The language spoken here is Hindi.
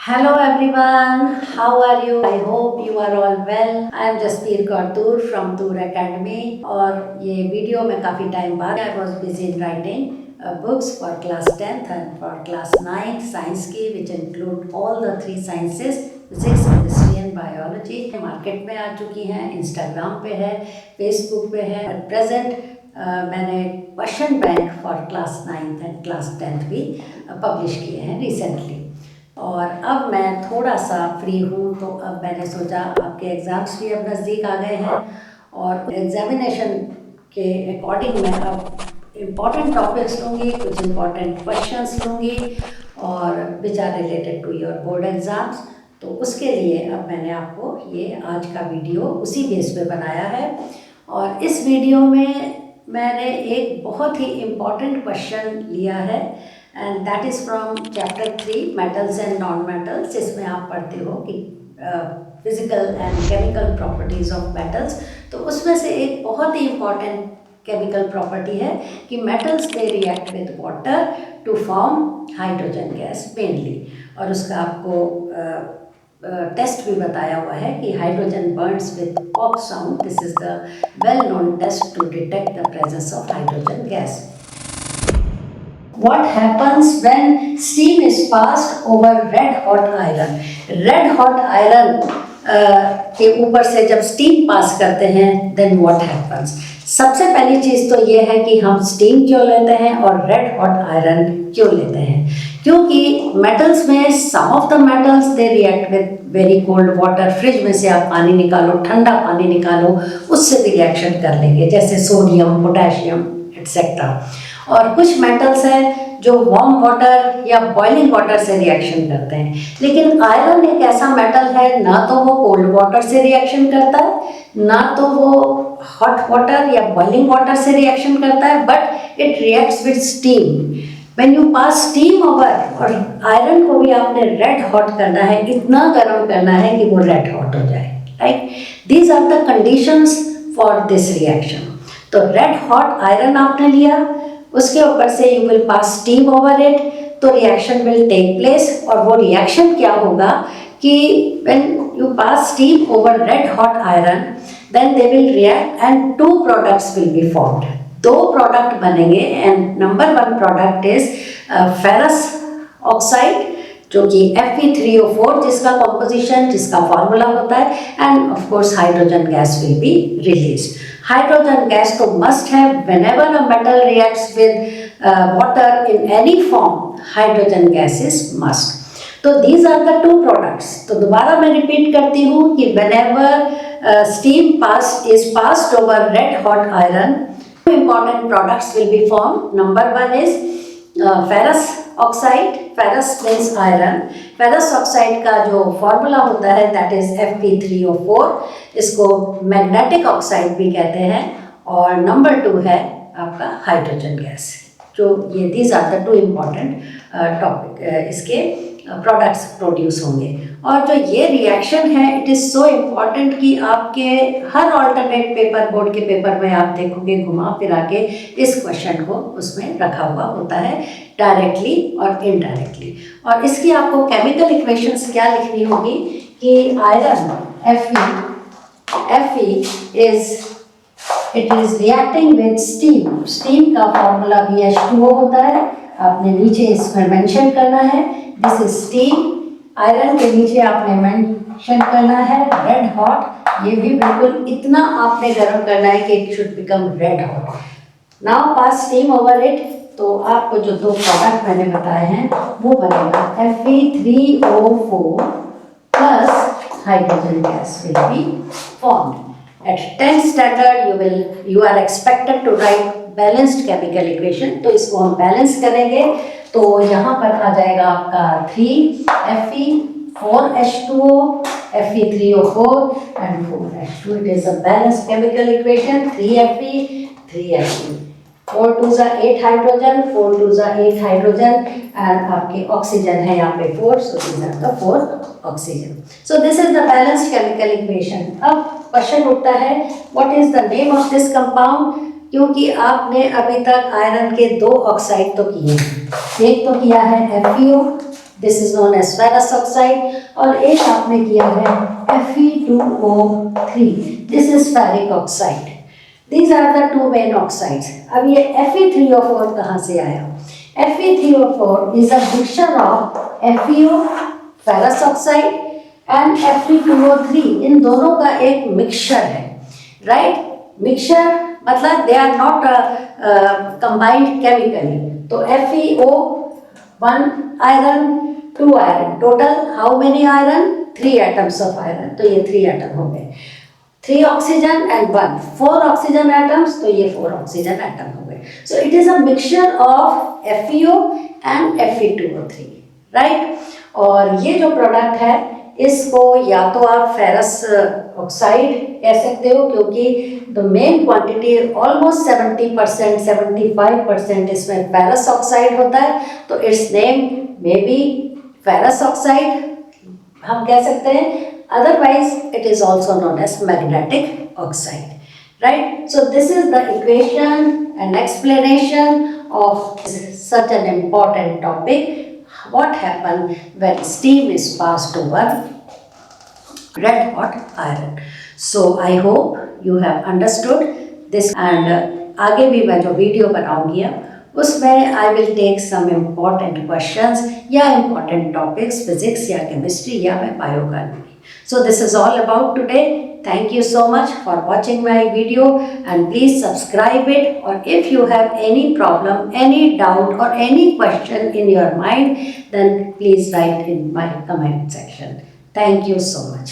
Hello everyone, how are you? I hope you are all well. I am Jaspreet Kaur Toor from Toor Academy और ये वीडियो में काफ़ी टाइम बाद I was busy in writing books for class 10th and for class 9th science की which include all the three sciences physics chemistry and biology market में आ चुकी हैं, इंस्टाग्राम पे है, फेसबुक पे है। एट प्रेजेंट मैंने question bank for class 9th and class 10th भी पब्लिश किए हैं रिसेंटली। और अब मैं थोड़ा सा फ्री हूँ तो अब मैंने सोचा आपके एग्ज़ाम्स भी अब नज़दीक आ गए हैं और एग्जामिनेशन के अकॉर्डिंग मैं अब इम्पॉर्टेंट टॉपिक्स लूँगी, कुछ इम्पॉर्टेंट क्वेश्चंस लूँगी और which are related to your board exams. तो उसके लिए अब मैंने आपको ये आज का वीडियो उसी बेस पे बनाया है। और इस वीडियो में मैंने एक बहुत ही इम्पॉर्टेंट क्वेश्चन लिया है and that is from chapter 3 metals and non metals. इसमें आप पढ़ते हो कि physical and chemical properties of metals. तो उसमें से एक बहुत ही इम्पॉर्टेंट केमिकल प्रॉपर्टी है कि metals they react with water to form hydrogen gas mainly. और उसका आपको टेस्ट भी बताया हुआ है कि hydrogen burns with pop sound. This is the well known test to detect the presence of hydrogen gas. What happens when steam is passed over red hot iron? Red hot iron के ऊपर से जब स्टीम पास करते हैं then what happens? सबसे पहली चीज़ तो ये है कि हम स्टीम क्यों लेते हैं और रेड हॉट आयरन क्यों लेते हैं। क्योंकि मेटल्स में some of the metals they react with very cold water. Fridge में से आप पानी निकालो, ठंडा पानी निकालो, उससे भी रिएक्शन कर लेंगे, जैसे सोडियम, पोटेशियम एक्सेट्रा। और कुछ मेटल्स हैं जो वार्म वाटर या बॉइलिंग वाटर से रिएक्शन करते हैं। लेकिन आयरन एक ऐसा मेटल है, ना तो वो कोल्ड वाटर से रिएक्शन करता है, ना तो वो हॉट वाटर या बॉइलिंग वाटर से रिएक्शन करता है, but it reacts with steam. When you pass steam over, और आयरन को भी आपने रेड हॉट करना है, इतना गर्म करना है कि वो रेड हॉट हो जाए, right. These are the conditions for this reaction. तो रेड हॉट आयरन आपने लिया, उसके ऊपर से you will pass steam over it, तो रिएक्शन विल टेक प्लेस। और वो रिएक्शन क्या होगा कि when you pass steam over red hot iron then they will react and two products will be formed. दो प्रोडक्ट बनेंगे and number one product is ferrous oxide, जो कि Fe3O4 जिसका कॉम्पोजिशन, जिसका फॉर्मूला होता है, and of course hydrogen gas will be released. Hydrogen gas तो मस्ट है whenever a metal reacts with water in any form, hydrogen gas is must. तो these are the two products. तो दोबारा मैं रिपीट करती हूँ कि whenever steam pass is passed over red hot iron, two important products will be formed. Number one is ferrous oxide. Ferrous means iron. Ferrous oxide का जो फॉर्मूला होता है that is Fe3O4, इसको मैग्नेटिक ऑक्साइड भी कहते हैं। और नंबर टू है आपका हाइड्रोजन गैस। जो ये these are the two important topic इसके प्रोडक्ट्स प्रोड्यूस होंगे। और जो ये रिएक्शन है इट इज़ सो इम्पॉर्टेंट कि आपके हर ऑल्टरनेट पेपर, बोर्ड के पेपर में आप देखोगे घुमा फिरा के इस क्वेश्चन को उसमें रखा हुआ होता है, डायरेक्टली और इनडायरेक्टली। और इसकी आपको केमिकल इक्वेशंस क्या लिखनी होगी कि iron Fe it is reacting with steam. Steam का फॉर्मूला भी H2O होता है, आपने नीचे इसमें मेंशन करना है, दिस इज स्टीम। आयरन के नीचे आपने मेंशन करना है रेड हॉट, ये भी बिल्कुल इतना आपने गर्म करना है कि it should become red hot. Now pass steam over it, तो आपको जो दो प्रोडक्ट मैंने बताए हैं वो बनेगा Fe3O4 plus hydrogen gas will be formed. At 10th standard you are expected to write balanced chemical equation। तो इसको हम बैलेंस करेंगे तो यहाँ पर आ जाएगा आपका 3Fe, 4H2O, Fe3O4 and 4H2। It is a balanced chemical equation, 3Fe, 3Fe, 4 2s are 8 hydrogen, 4 2s are 8 hydrogen and आपके ऑक्सीजन है यहाँ पे 4, so these are the 4 oxygen. So this is the balanced chemical equation। अब क्वेश्चन उठता है what is the name of this compound, क्योंकि आपने अभी तक आयरन के दो ऑक्साइड तो किए हैं। एक तो किया है FeO, this is known as ferrous oxide, और एक आपने किया है Fe2O3, this is ferric oxide. These are the two main oxides. अब ये Fe3O4 कहाँ से आया? Fe3O4 is a mixture of FeO, ferrous oxide, and Fe2O3. इन दोनों का एक मिक्सचर है, राइट? मिक्सचर मतलब they are not combined chemically. तो FeO 1 iron 2 iron, total how many iron? 3 atoms of iron. तो ये 3 atom हो गए। 3 oxygen and 1 4 oxygen atoms, तो ये 4 oxygen atom हो गए। So it is a mixture of FeO and Fe2O3, right? और ये जो प्रोडक्ट है इसको या तो आप फेरस ऑक्साइड कह सकते हो, क्योंकि द मेन क्वांटिटी ऑलमोस्ट 70% 75% इसमें फेरस ऑक्साइड होता है, तो it's name may be ferrous oxide हम कह सकते हैं। Otherwise, it is also known as magnetic oxide, right? So this is the equation and explanation of such an important topic. What happens when steam is passed over red hot iron? So I hope you have understood this, and आगे भी मैं जो वीडियो बनाऊंगी उसमें I will take some important questions या important topics, physics या chemistry या मैं bio का लूँगी। So this is all about today. Thank you so much for watching my video, and please subscribe it, or if you have any problem, any doubt or any question in your mind, then please write in my comment section. Thank you so much.